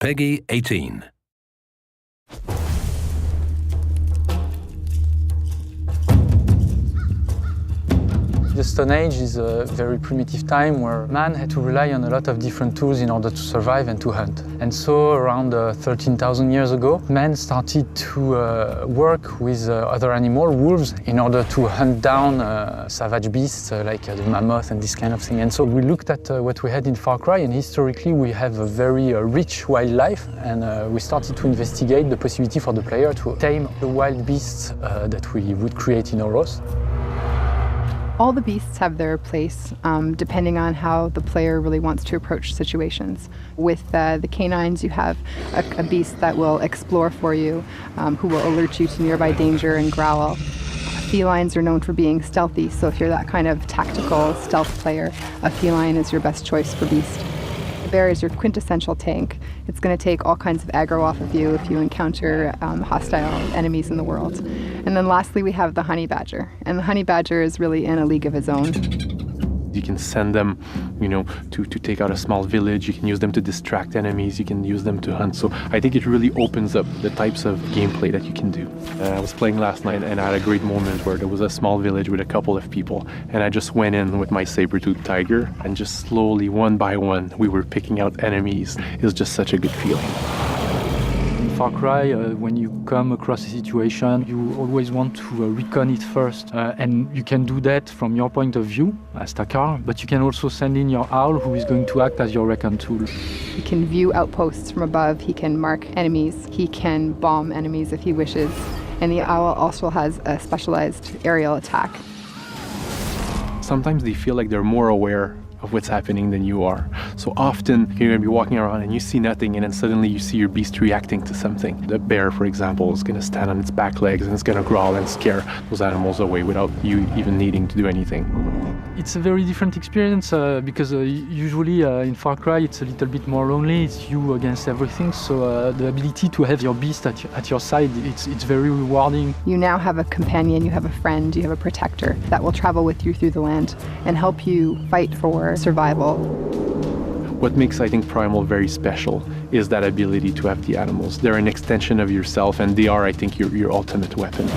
Peggy 18. The Stone Age is a very primitive time where man had to rely on a lot of different tools in order to survive and to hunt. And so around 13,000 years ago, man started to work with other animals, wolves, in order to hunt down savage beasts like the mammoth and this kind of thing. And so we looked at what we had in Far Cry, and historically we have a very rich wildlife, and we started to investigate the possibility for the player to tame the wild beasts that we would create in Oros. All the beasts have their place, depending on how the player really wants to approach situations. With the canines, you have a beast that will explore for you, who will alert you to nearby danger and growl. Felines are known for being stealthy, so if you're that kind of tactical stealth player, a feline is your best choice for beast. The bear is your quintessential tank. It's going to take all kinds of aggro off of you if you encounter hostile enemies in the world. And then lastly, we have the honey badger. And the honey badger is really in a league of his own. You can send them, to take out a small village. You can use them to distract enemies. You can use them to hunt. So I think it really opens up the types of gameplay that you can do. I was playing last night and I had a great moment where there was a small village with a couple of people. And I just went in with my saber-toothed tiger and just slowly, one by one, we were picking out enemies. It was just such a good feeling. In Far Cry, when you come across a situation, you always want to recon it first. And you can do that from your point of view as Takar, but you can also send in your owl, who is going to act as your recon tool. He can view outposts from above, he can mark enemies, he can bomb enemies if he wishes. And the owl also has a specialized aerial attack. Sometimes they feel like they're more aware of what's happening than you are. So often you're going to be walking around and you see nothing, and then suddenly you see your beast reacting to something. The bear, for example, is going to stand on its back legs and it's going to growl and scare those animals away without you even needing to do anything. It's a very different experience because usually in Far Cry it's a little bit more lonely. It's you against everything. So the ability to have your beast at your side, it's very rewarding. You now have a companion, you have a friend, you have a protector that will travel with you through the land and help you fight for survival. What makes, I think, Primal very special is that ability to have the animals. They're an extension of yourself, and they are, I think, your ultimate weapon.